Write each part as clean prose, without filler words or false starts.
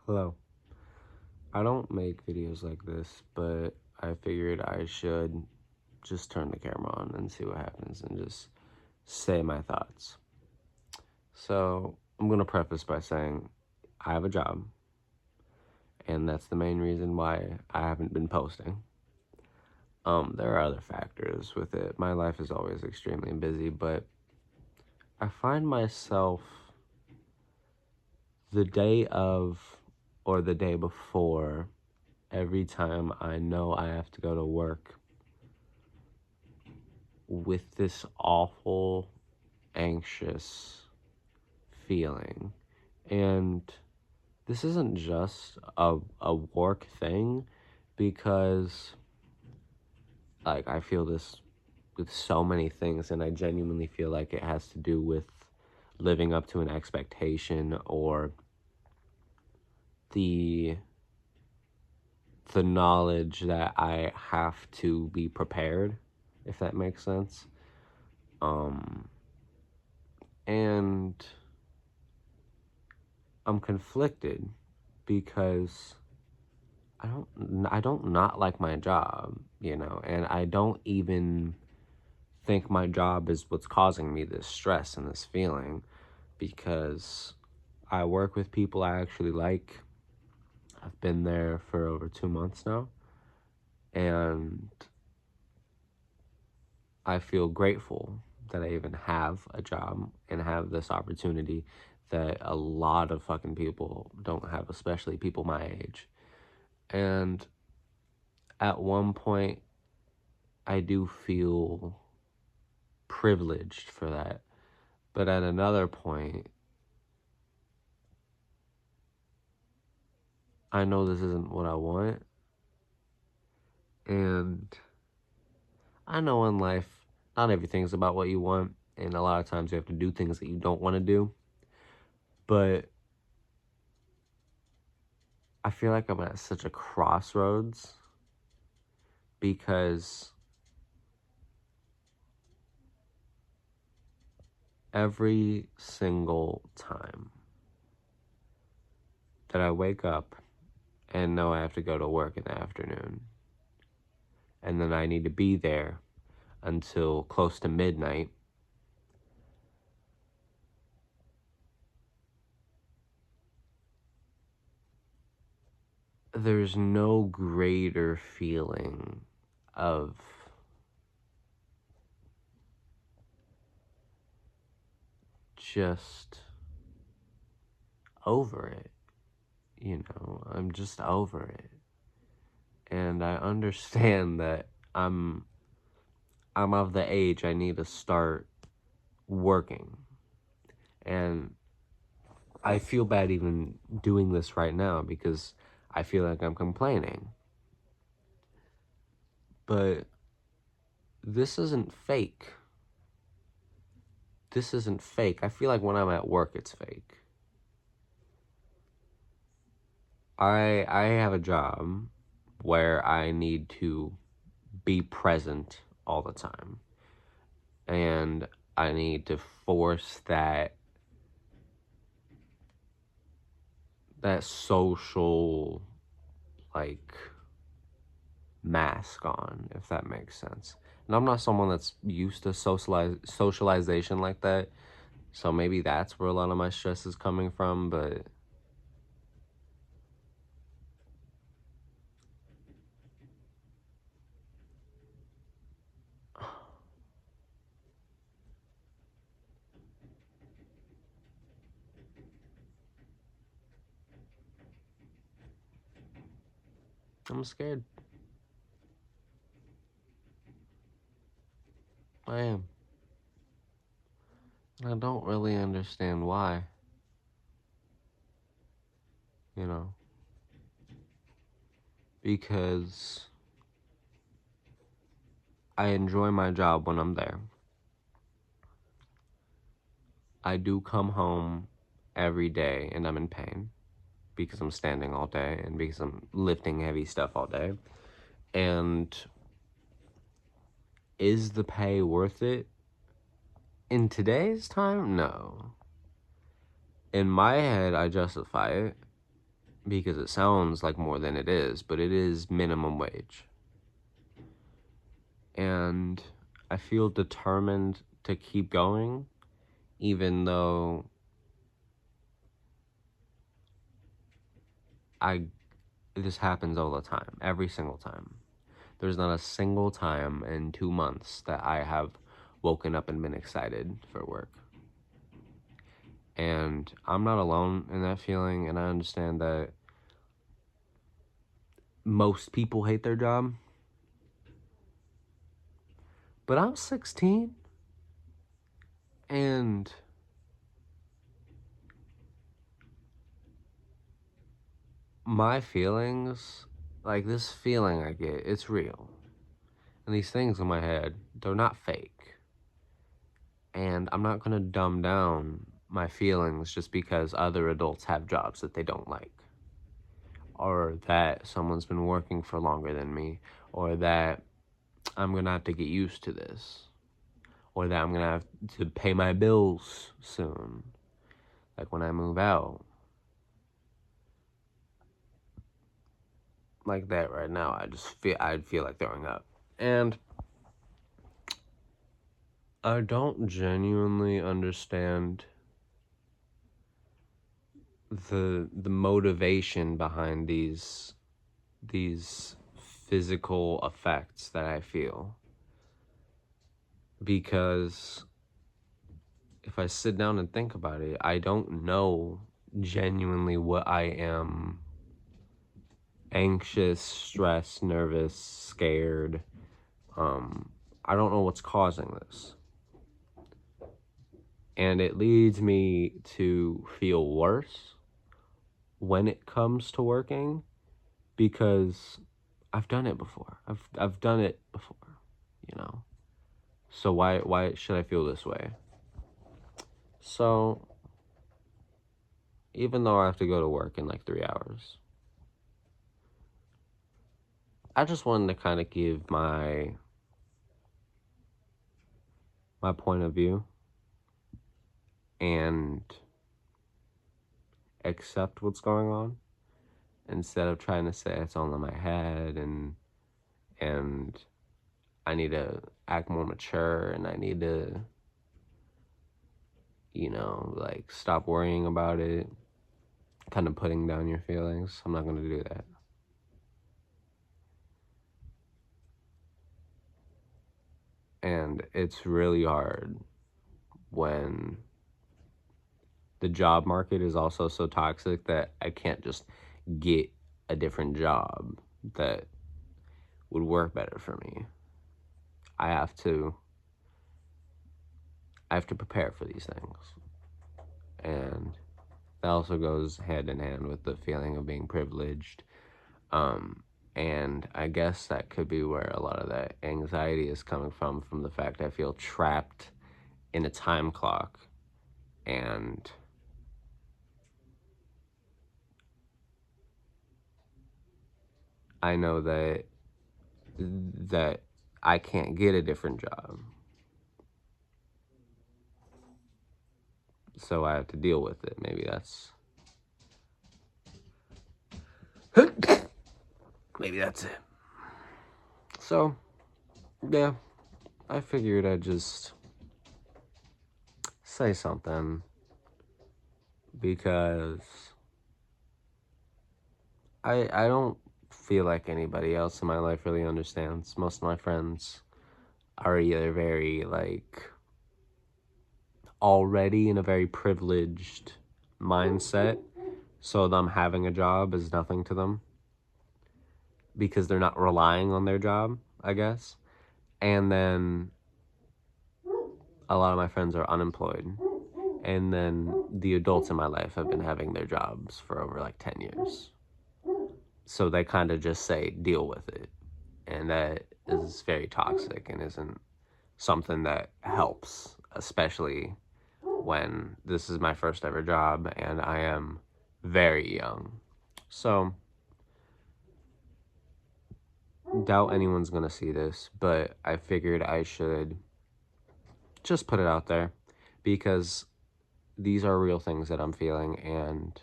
Hello. I don't make videos like this, but I figured I should just turn the camera on and see what happens and just say my thoughts. So, I'm going to preface by saying I have a job, and that's the main reason why I haven't been posting. There are other factors with it. My life is always extremely busy, but I find myself the day of or the day before, every time I know I have to go to work, with this awful, anxious feeling. And this isn't just a work thing, because like I feel this with so many things, and I genuinely feel like it has to do with living up to an expectation, or the the knowledge that I have to be prepared, if that makes sense. Um and I'm conflicted because I don't not like my job, and I don't even think my job is what's causing me this stress and this feeling, because I work with people I actually like. I've been there for over 2 months now, and I feel grateful that I even have a job and have this opportunity that a lot of fucking people don't have, especially people my age. And at one point, I do feel privileged for that. But at another point, I know this isn't what I want. And I know in life, not everything's about what you want. And a lot of times you have to do things that you don't want to do. But I feel like I'm at such a crossroads, because every single time that I wake up and know I have to go to work in the afternoon, and then I need to be there until close to midnight, there's no greater feeling of just over it. I'm just over it. And I understand that I'm I'm of the age I need to start working. And I feel bad even doing this right now, because I feel like I'm complaining. But this isn't fake. This isn't fake. I feel like when I'm at work, it's fake. I have a job where I need to be present all the time. And I need to force that social, like, mask on, if that makes sense. And I'm not someone that's used to socialization like that, so maybe that's where a lot of my stress is coming from. But I'm scared. I am. I don't really understand why, you know, because I enjoy my job when I'm there. I do come home every day and I'm in pain, because I'm standing all day and because I'm lifting heavy stuff all day. And is the pay worth it? In today's time, no. In my head, I justify it, because it sounds like more than it is, but it is minimum wage. And I feel determined to keep going, even though this happens all the time, every single time. There's not a single time in 2 months that I have woken up and been excited for work. And I'm not alone in that feeling, and I understand that most people hate their job. But I'm 16, and my feelings, like this feeling I get, it's real. And these things in my head, they're not fake. And I'm not going to dumb down my feelings just because other adults have jobs that they don't like, or that someone's been working for longer than me, or that I'm going to have to get used to this, or that I'm going to have to pay my bills soon, like when I move out. Like that right now, I'd feel like throwing up. And I don't genuinely understand the motivation behind these physical effects that I feel. Because if I sit down and think about it, I don't know genuinely what I am anxious, stressed, nervous, scared. I don't know what's causing this. And it leads me to feel worse when it comes to working, because I've done it before. I've done it before, you know. So why should I feel this way? So even though I have to go to work in like 3 hours, I just wanted to kind of give my point of view and accept what's going on, instead of trying to say it's all in my head and I need to act more mature, and I need to, like stop worrying about it, kind of putting down your feelings. I'm not going to do that. And it's really hard when the job market is also so toxic that I can't just get a different job that would work better for me. I have to prepare for these things. And that also goes hand in hand with the feeling of being privileged. And I guess that could be where a lot of that anxiety is coming from the fact I feel trapped in a time clock. And I know that I can't get a different job. So I have to deal with it. Maybe that's it. So, yeah, I figured I'd just say something, because I don't feel like anybody else in my life really understands. Most of my friends are either very, like, already in a very privileged mindset, so them having a job is nothing to them because they're not relying on their job, I guess. And then a lot of my friends are unemployed. And then the adults in my life have been having their jobs for over like 10 years. So they kind of just say, deal with it. And that is very toxic and isn't something that helps, especially when this is my first ever job and I am very young. So, doubt anyone's gonna see this, but I figured I should just put it out there, because these are real things that I'm feeling, and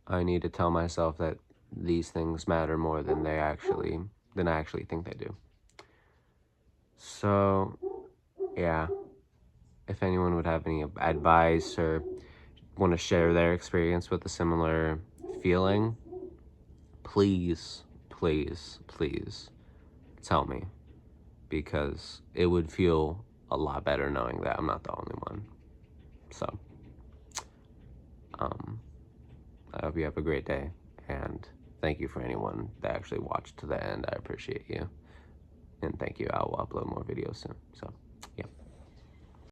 I need to tell myself that these things matter more than I actually think they do. So, yeah, if anyone would have any advice or want to share their experience with a similar feeling, please, please, please tell me, because it would feel a lot better knowing that I'm not the only one. So, I hope you have a great day, and thank you for anyone that actually watched to the end. I appreciate you, and thank you. I will upload more videos soon. So.